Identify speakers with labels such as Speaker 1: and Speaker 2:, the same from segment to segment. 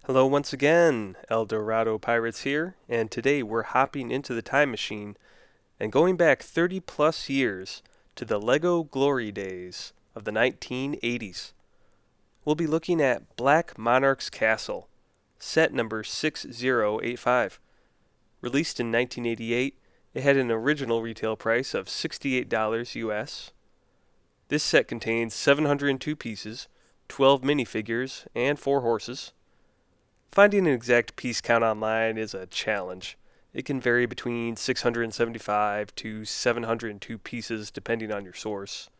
Speaker 1: Hello once again, Eldorado Pirates here, and today we're hopping into the time machine and going back 30 plus years to the LEGO glory days of the 1980s. We'll be looking at Black Monarch's Castle, set number 6085. Released in 1988, it had an original retail price of $68 US. This set contains 702 pieces, 12 minifigures, and 4 horses. Finding an exact piece count online is a challenge. It can vary between 675 to 702 pieces depending on your source.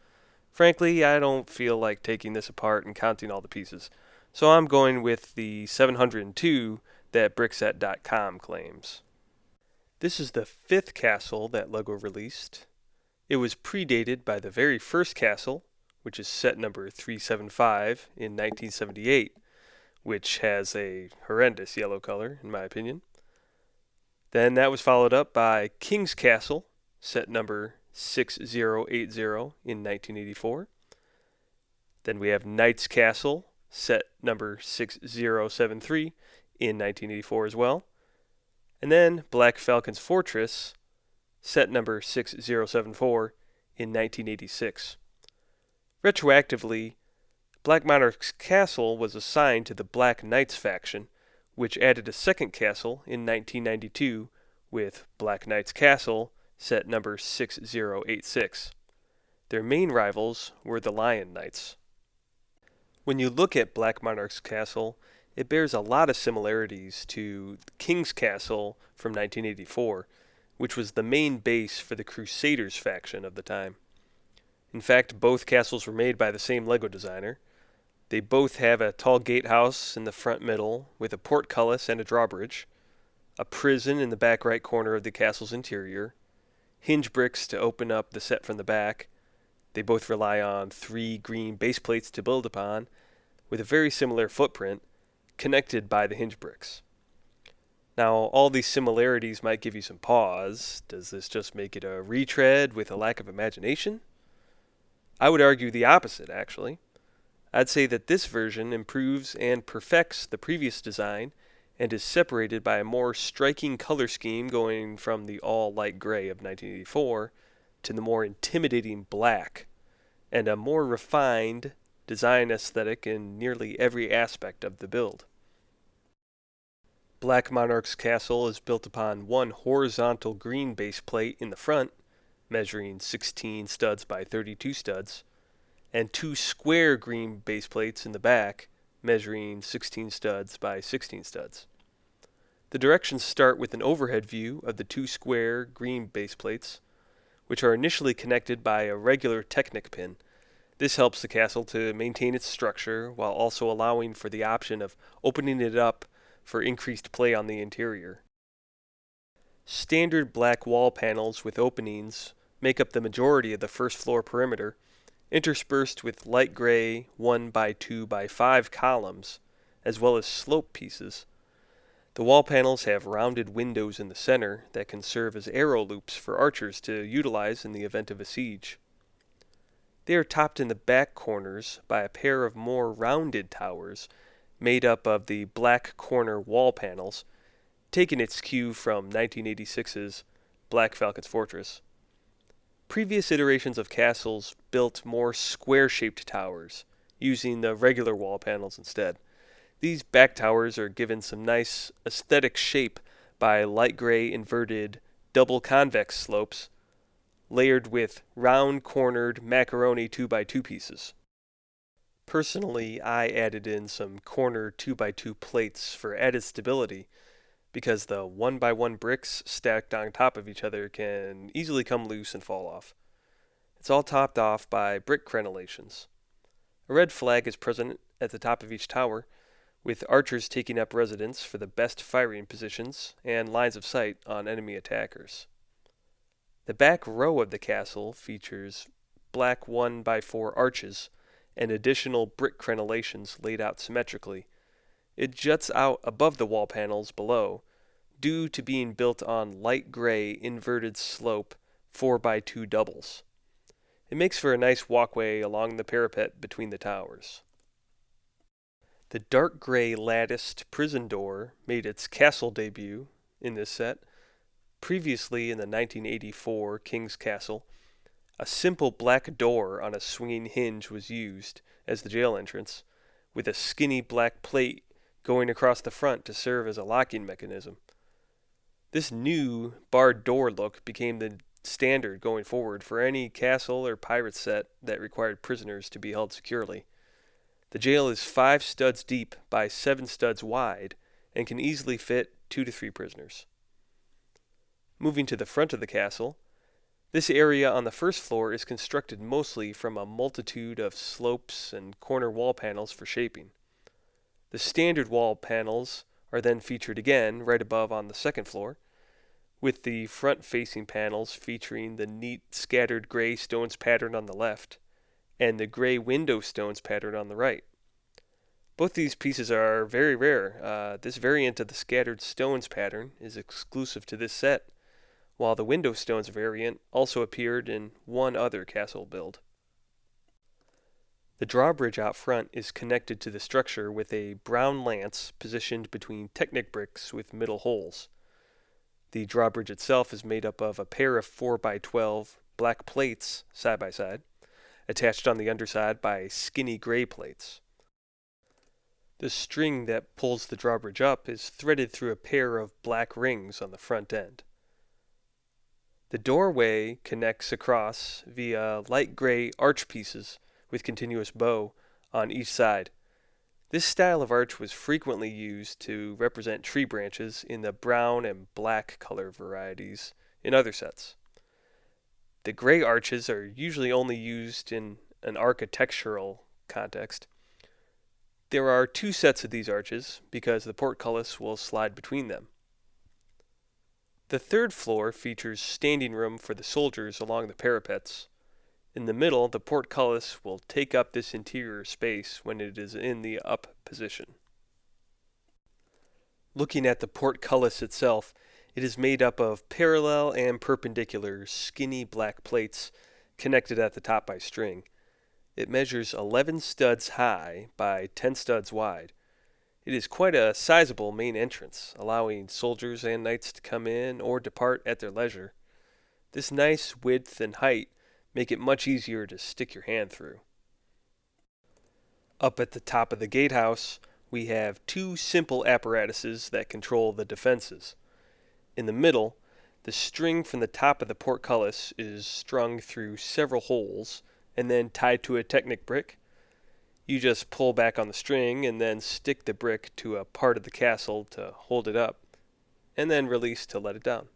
Speaker 1: Frankly, I don't feel like taking this apart and counting all the pieces, so I'm going with the 702 that Brickset.com claims. This is the fifth castle that LEGO released. It was predated by the very first castle, which is set number 375 in 1978, which has a horrendous yellow color, in my opinion. Then that was followed up by King's Castle, set number 6080 in 1984. Then we have Knight's Castle, set number 6073 in 1984 as well. And then Black Falcon's Fortress, set number 6074 in 1986. Retroactively, Black Monarch's Castle was assigned to the Black Knights faction, which added a second castle in 1992 with Black Knight's Castle, set number 6086. Their main rivals were the Lion Knights. When you look at Black Monarch's Castle, it bears a lot of similarities to King's Castle from 1984, which was the main base for the Crusaders faction of the time. In fact, both castles were made by the same LEGO designer. They both have a tall gatehouse in the front middle with a portcullis and a drawbridge, a prison in the back right corner of the castle's interior, hinge bricks to open up the set from the back. They both rely on 3 green base plates to build upon, with a very similar footprint, connected by the hinge bricks. Now, all these similarities might give you some pause. Does this just make it a retread with a lack of imagination? I would argue the opposite, actually. I'd say that this version improves and perfects the previous design and is separated by a more striking color scheme going from the all light gray of 1984 to the more intimidating black, and a more refined design aesthetic in nearly every aspect of the build. Black Monarch's Castle is built upon one horizontal green base plate in the front, measuring 16 studs by 32 studs, and 2 square green base plates in the back, measuring 16 studs by 16 studs. The directions start with an overhead view of the 2 square green base plates, which are initially connected by a regular Technic pin. This helps the castle to maintain its structure while also allowing for the option of opening it up for increased play on the interior. Standard black wall panels with openings make up the majority of the first floor perimeter, interspersed with light gray 1 by 2 by 5 columns, as well as slope pieces. The wall panels have rounded windows in the center that can serve as arrow loops for archers to utilize in the event of a siege. They are topped in the back corners by a pair of more rounded towers made up of the black corner wall panels, taking its cue from 1986's Black Falcon's Fortress. Previous iterations of castles built more square-shaped towers, using the regular wall panels instead. These back towers are given some nice aesthetic shape by light gray inverted double convex slopes, layered with round-cornered macaroni 2x2 pieces. Personally, I added in some corner 2x2 plates for added stability, because the 1x1 bricks stacked on top of each other can easily come loose and fall off. It's all topped off by brick crenellations. A red flag is present at the top of each tower, with archers taking up residence for the best firing positions and lines of sight on enemy attackers. The back row of the castle features black 1x4 arches and additional brick crenellations laid out symmetrically. It juts out above the wall panels below, due to being built on light gray inverted slope 4x2 doubles. It makes for a nice walkway along the parapet between the towers. The dark gray latticed prison door made its castle debut in this set. Previously in the 1984 King's Castle, a simple black door on a swinging hinge was used as the jail entrance, with a skinny black plate going across the front to serve as a locking mechanism. This new barred door look became the standard going forward for any castle or pirate set that required prisoners to be held securely. The jail is 5 studs deep by 7 studs wide and can easily fit 2 to 3 prisoners. Moving to the front of the castle, this area on the first floor is constructed mostly from a multitude of slopes and corner wall panels for shaping. The standard wall panels are then featured again right above on the second floor, with the front-facing panels featuring the neat scattered gray stones pattern on the left and the gray window stones pattern on the right. Both these pieces are very rare. This variant of the scattered stones pattern is exclusive to this set, while the window stones variant also appeared in one other castle build. The drawbridge out front is connected to the structure with a brown lance positioned between Technic bricks with middle holes. The drawbridge itself is made up of a pair of 4x12 black plates side by side, attached on the underside by skinny gray plates. The string that pulls the drawbridge up is threaded through a pair of black rings on the front end. The doorway connects across via light gray arch pieces with continuous bow on each side. This style of arch was frequently used to represent tree branches in the brown and black color varieties in other sets. The gray arches are usually only used in an architectural context. There are 2 sets of these arches because the portcullis will slide between them. The third floor features standing room for the soldiers along the parapets. In the middle, the portcullis will take up this interior space when it is in the up position. Looking at the portcullis itself, it is made up of parallel and perpendicular skinny black plates connected at the top by string. It measures 11 studs high by 10 studs wide. It is quite a sizable main entrance, allowing soldiers and knights to come in or depart at their leisure. This nice width and height make it much easier to stick your hand through. Up at the top of the gatehouse, we have 2 simple apparatuses that control the defenses. In the middle, the string from the top of the portcullis is strung through several holes and then tied to a Technic brick. You just pull back on the string and then stick the brick to a part of the castle to hold it up, and then release to let it down.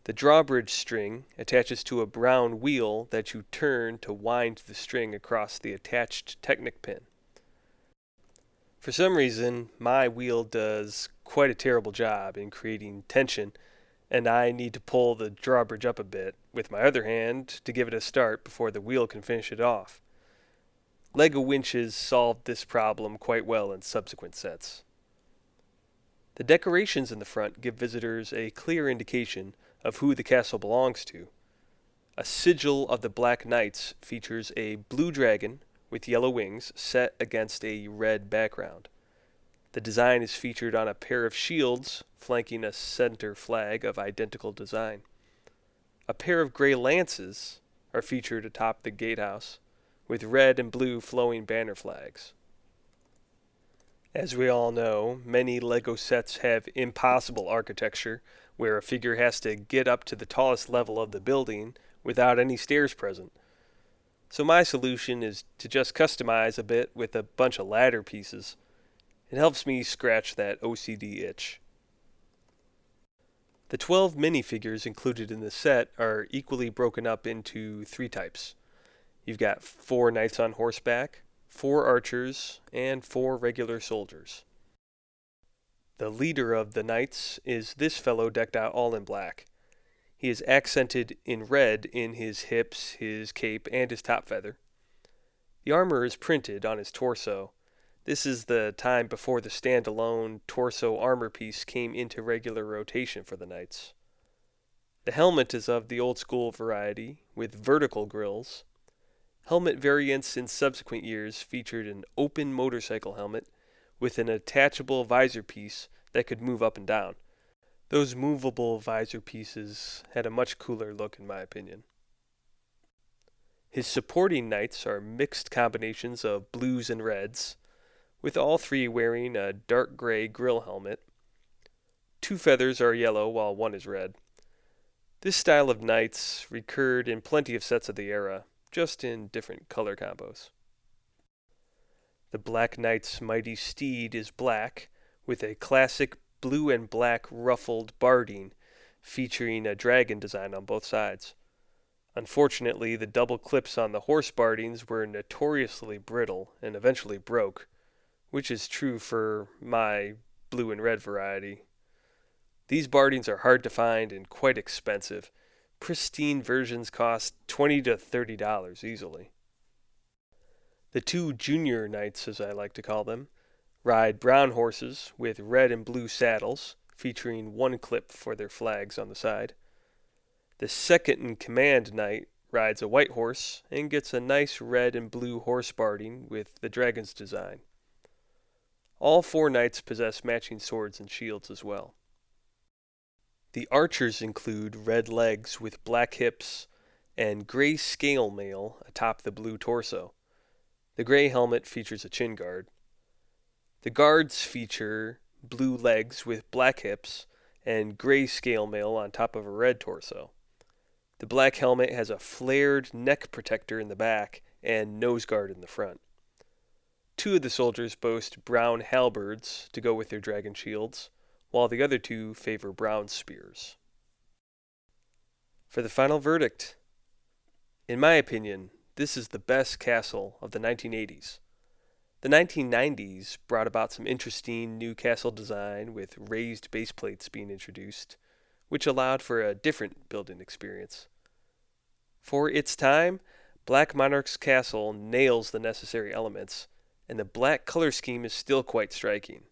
Speaker 1: The drawbridge string attaches to a brown wheel that you turn to wind the string across the attached Technic pin. For some reason, my wheel does quite a terrible job in creating tension, and I need to pull the drawbridge up a bit with my other hand to give it a start before the wheel can finish it off. Lego winches solved this problem quite well in subsequent sets. The decorations in the front give visitors a clear indication of who the castle belongs to. A sigil of the Black Knights features a blue dragon with yellow wings set against a red background. The design is featured on a pair of shields flanking a center flag of identical design. A pair of gray lances are featured atop the gatehouse, with red and blue flowing banner flags. As we all know, many LEGO sets have impossible architecture, where a figure has to get up to the tallest level of the building without any stairs present. So my solution is to just customize a bit with a bunch of ladder pieces. It helps me scratch that OCD itch. The 12 minifigures included in the set are equally broken up into 3 types. You've got 4 knights on horseback, 4 archers, and 4 regular soldiers. The leader of the knights is this fellow decked out all in black. He is accented in red in his hips, his cape, and his top feather. The armor is printed on his torso. This is the time before the standalone torso armor piece came into regular rotation for the knights. The helmet is of the old school variety, with vertical grills. Helmet variants in subsequent years featured an open motorcycle helmet with an attachable visor piece that could move up and down. Those movable visor pieces had a much cooler look in my opinion. His supporting knights are mixed combinations of blues and reds, with all three wearing a dark gray grill helmet. 2 feathers are yellow while 1 is red. This style of knights recurred in plenty of sets of the era, just in different color combos. The Black Knight's mighty steed is black, with a classic blue and black ruffled barding, featuring a dragon design on both sides. Unfortunately, the double clips on the horse bardings were notoriously brittle and eventually broke, which is true for my blue and red variety. These bardings are hard to find and quite expensive. Pristine versions cost $20 to $30 easily. The 2 junior knights, as I like to call them, ride brown horses with red and blue saddles, featuring 1 clip for their flags on the side. The second-in-command knight rides a white horse and gets a nice red and blue horse barding with the dragon's design. All 4 knights possess matching swords and shields as well. The archers include red legs with black hips and gray scale mail atop the blue torso. The gray helmet features a chin guard. The guards feature blue legs with black hips and gray scale mail on top of a red torso. The black helmet has a flared neck protector in the back and nose guard in the front. 2 of the soldiers boast brown halberds to go with their dragon shields, while the other 2 favor brown spears. For the final verdict, in my opinion, this is the best castle of the 1980s. The 1990s brought about some interesting new castle design with raised base plates being introduced, which allowed for a different building experience. For its time, Black Monarch's castle nails the necessary elements, and the black color scheme is still quite striking.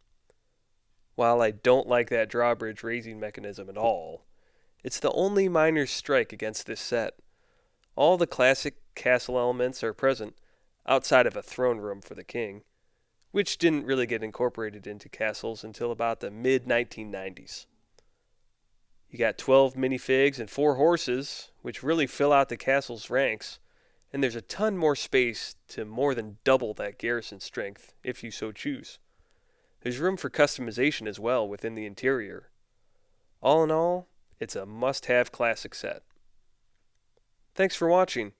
Speaker 1: While I don't like that drawbridge raising mechanism at all, it's the only minor strike against this set. All the classic castle elements are present, outside of a throne room for the king, which didn't really get incorporated into castles until about the mid-1990s. You got 12 minifigs and 4 horses, which really fill out the castle's ranks, and there's a ton more space to more than double that garrison strength, if you so choose. There's room for customization as well within the interior. All in all, it's a must-have classic set. Thanks for watching.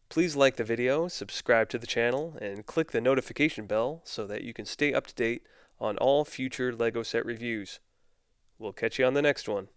Speaker 1: Please like the video, subscribe to the channel, and click the notification bell so that you can stay up to date on all future LEGO set reviews. We'll catch you on the next one.